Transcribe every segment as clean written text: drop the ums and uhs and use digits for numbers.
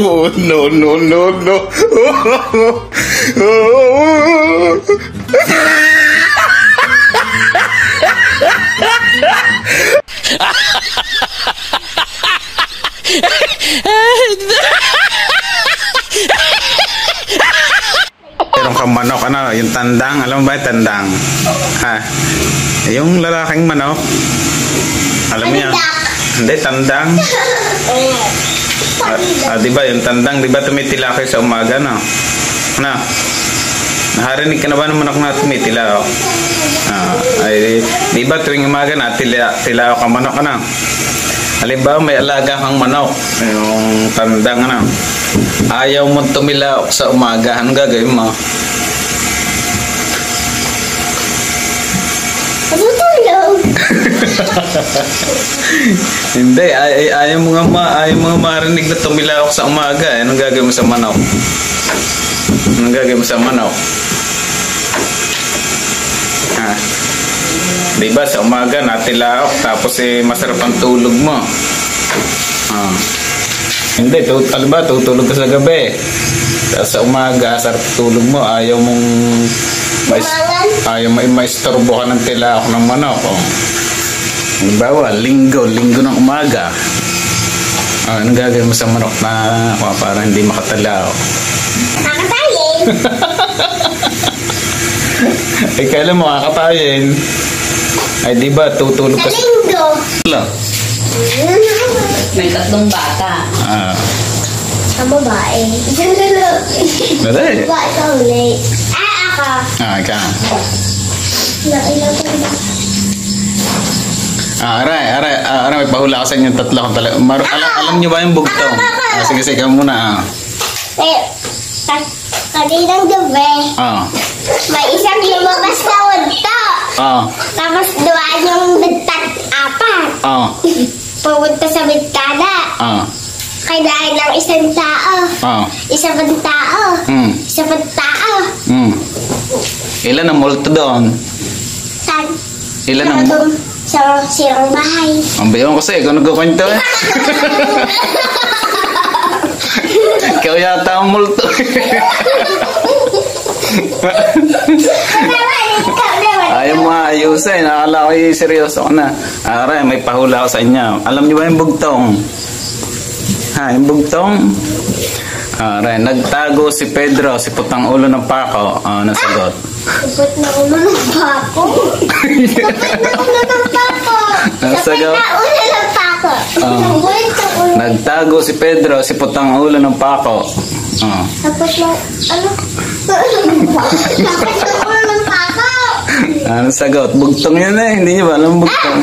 Oh, no, no, no, no. Meron kang manok, ano, yung tandang. Alam mo ba yung tandang? Ha? Yung lalaking manok. Alam mo yan? Hindi, tandang. Diba yung tandang, diba tumitila kayo sa umaga, no? Ano? Naharinig ka na ba ng manok na tumitila? Ay, diba tuwing umaga na tila ka manok, ano? Halimbawa may alaga kang manok, yung tandang, ano? Ayaw mo tumilaok sa umaga, anong gagawin mo? Hindi, ayaw mo nga marinig na tumilaok sa umaga. Anong gagawin mo sa manok? Anong gagawin mo sa manok? Diba sa umaga natilaok, tapos masarap ang tulog mo. Hindi, alam ba, tutulog ka sa gabi. Tapos sa umaga, sarap tulog mo. Ayaw mong maistorbo ka ng tilaok ng manok. Halimbawa, linggo ng umaga. Anong gagawin mo sa manok na para hindi makatalaok? Makatayin. Ay, kailan mo kakatayin? Ay, di ba, tutulog ka sa linggo. May 3 bata. Ang babae. Babae? Babae ka ulit. Ako. Ikaw. Aray, may pahula ko sa inyo 3 kung talaga. Alam niyo ba yung bugtong? Sige, ikaw muna. Kaninang gabi, may isang lumabas na wento. Tapos duwaan yung apat. Pumunta sa bintana. Kailangan ng isang tao. Isa pang tao. Isa pang tao. Ilan ang multo doon? Saan? Ilan ang multo? Sa sirang bahay. Ang bayaw ko sa'yo, ikaw nagkukwento eh. Ikaw yata ang multo. Ayaw mo ayusin. Nakala ko seryoso ko na. Aray, may pahula ko sa inyo. Alam niyo ba yung bugtong? Yung bugtong? Aray, nagtago si Pedro, si putang ulo ng pako. Anong sagot? Sipot na ulo ng pako. Sipot na ulo ng pako. Sipot na ulo ng pako. Nagtago si Pedro, si putang ulo ng pako. Sipot na ulo ng pako. Anong sagot? Bugtong yun eh. Hindi niyo ba alam bugtong?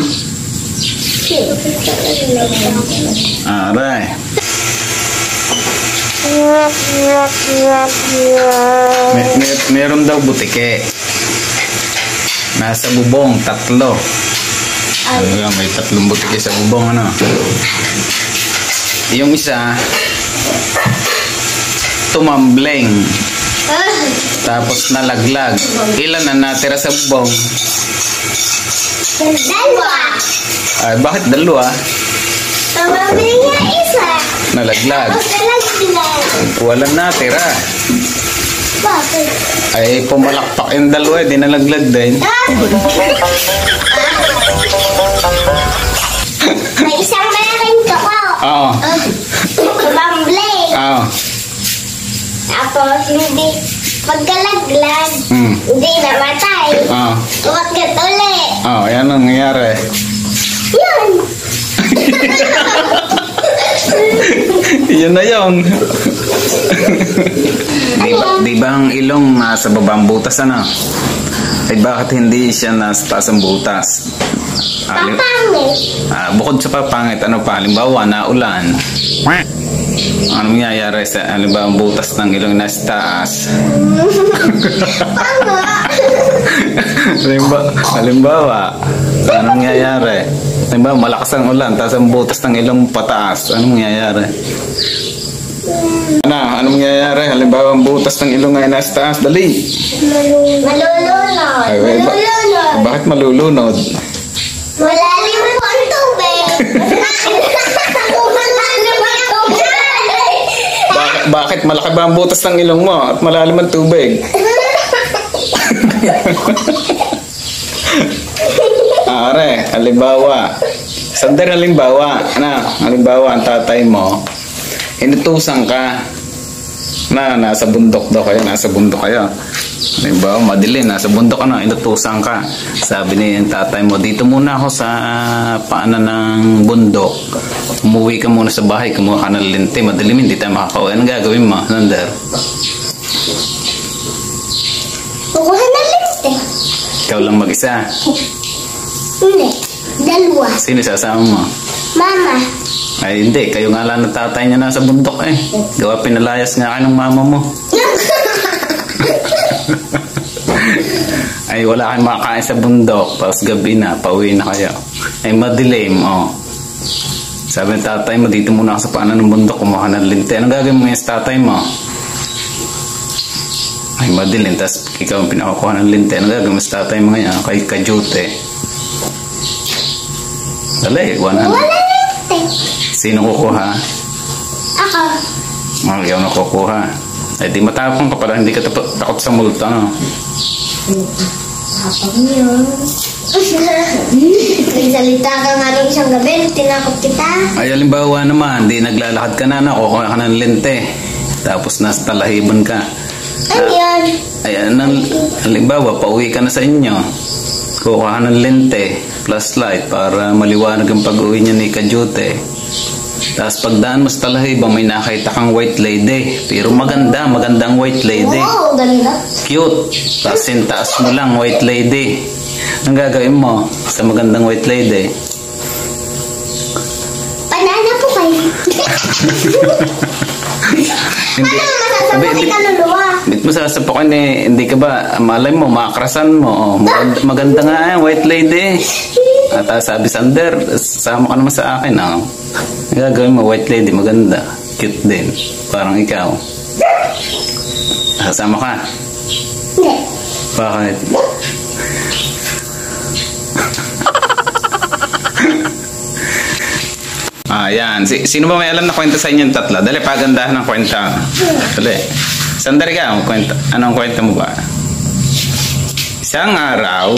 Aray. Meron daw butike. Nasa bubong, 3. May 3 butike sa bubong, ano? Yung isa, tumambling. Tapos nalaglag. Ilan na natira sa bubong? 2. Ay, bakit 2? Tumambling nga isa. Nalaglag. Walang natira. Bakit? Ay, pumalakpak yung 2, di nalaglag din. May isang meron ko. Tumambling. Tapos hindi pagkalaglag. Hindi namatay. Umagat ulit. Yan ang nangyari. Yun. Yun na yun. Di ba ang ilong nasa babang butas, ano? Ay bakit hindi siya nasa taas ang butas? Papangit. Bukod sa papangit, ano pa? Halimbawa, naulan. Ano mangyayari sa halimbawa ang butas ng ilong nasa taas? Halimbawa, anong mangyayari? Halimbawa, malakas ang ulan, tapos ang butas ng ilong pataas. Anong mangyayari? Anong mangyayari? Halimbawa, ang butas ng ilong ay nasa taas. Dali! Malulunod. Ay, bakit malulunod? Malalim po ang tubig. Bakit malaki ba ang butas ng ilong mo at malalim ang tubig? Are, halimbawa. Sander, halimbawa. Halimbawa, ang tatay mo, inutusan ka na nasa bundok daw kayo, Halimbawa, madilim, nasa bundok inutusan ka. Sabi ni yung tatay mo, dito muna ako sa paanan ng bundok. Umuwi ka muna sa bahay, kumuha ka ng lente, madilim, hindi tayo makakauwi. Anong gagawin mo, Sander? Kukuha ng lente. Ikaw lang mag-isa. Hindi. Dalawa. Sino sasama mo? Mama. Ay, hindi. Kayo nga lang ng tatay niya nasa bundok eh. Gawa pinalayas nga kayo ng mama mo. Ay, wala kayong makakain sa bundok. Tapos gabi na, pauwi na kayo. Ay, madilim, Sabi ng tatay mo, dito muna ako sa paanan ng bundok, kumuha ng linte. Anong gagawin mo yung sa tatay mo? Ay, madilim. Tapos ikaw ang pinakukuha ng linte. Anong gagawin mo sa tatay mo ngayon? Kay Kajute. Dali, 100. Wala lente. Sino kukuha? Ako. Ikaw na kukuha. Ay, di matapang ka pala. Hindi ka takot sa multo, Tapang yun. Nagsalita ka nga rin isang gabi, tinakot kita. Ay, halimbawa naman, di naglalakad ka na, kukuha ka ng lente. Tapos nasa talahiban ka. Ano yun? Ay, halimbawa, pauwi ka na sa inyo. Kukuha ka ng lente, flashlight, para maliwanag ang pag-uwi niya ni Kajute. Tapos pagdaan mo sa talahiban, may nakita kang white lady. Pero magandang white lady. Wow, ganda. Cute. Tapos sintaas mo lang, white lady. Ang gagawin mo sa magandang white lady? Banana po kayo. Hindi. Masasabot ka luluwa. Bit mo sasapakin hindi ka ba, malay mo, makrasan mo. Maganda nga white lady. At sabi Sander, sama ka naman sa akin. Ang gagawin mo, white lady, maganda. Cute din. Parang ikaw. Sasama ka? Hindi. Bakit? Yan. Sino ba may alam na kwenta sa inyong tatlo? Dali, pagandahan ng kwenta. Dali. Sandali ka, kwenta. Anong kwenta mo ba? Isang araw,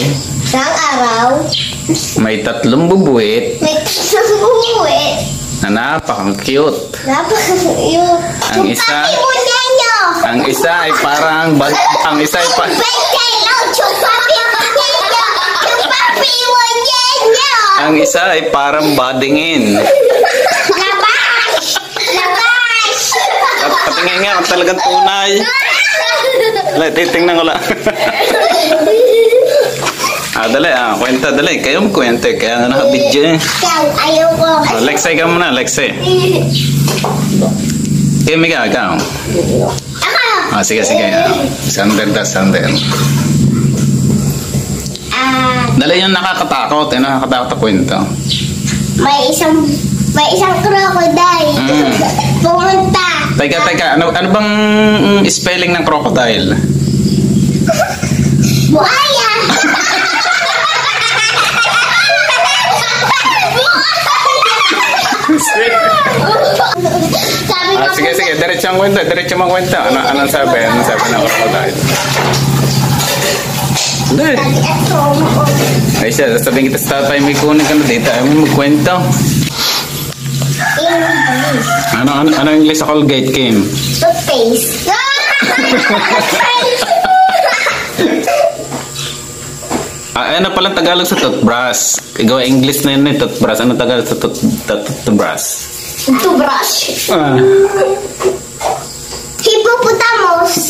may 3 bubuwit may tatlong buwi. na napaka-cute. Napaka-cute. Ang isa, ang isa ay parang, ang isa ay parang, ang isa ay parang badingin. Patingin nga kung talagang tunay. Titingnan ko lang. Dali, kwenta, dali. Kayo magkwenta, kaya nga naka-video eh. Ayaw ko. Lexi ka muna, Lexi. Okay, Mika, ikaw. Ako. Sige. Sander. Dali yung nakakatakot, nakakatakot na kwento. May isang crocodile. Pumunta. Teka, ano bang spelling ng crocodile? Buhaya. Sabi ko, Sige, diretso ang kwenta. Anong sabi ng crocodile? Hindi. Ay siya, sabihin kita sa tatay, may kunin ka na dito. Ayaw mo magkwento. Ano English sa Colgate, Kim? Toothpaste. Ano palang Tagalog sa toothbrush? Ikaw English na yun toothbrush. Ano Tagalog sa toothbrush? Toothbrush. Hippopotamus.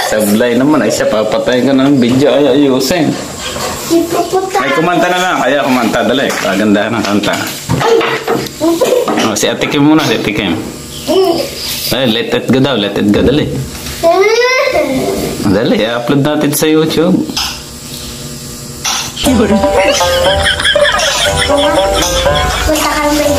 Sablay naman. Ay siya, papatay ka ng video. Ay, ayusin. Hippopotamus. Ay, kumanta na lang. Kaya kumanta. Dali. Pagandahan ng kanta. Si Ate Kim muna. Si Ate Kim. Ay, let it go daw. Let it go. Dali. Dali, upload natin sa YouTube. Punta ka naman.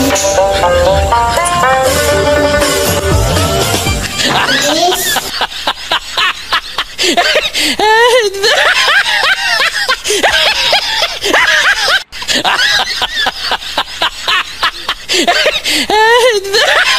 Ah!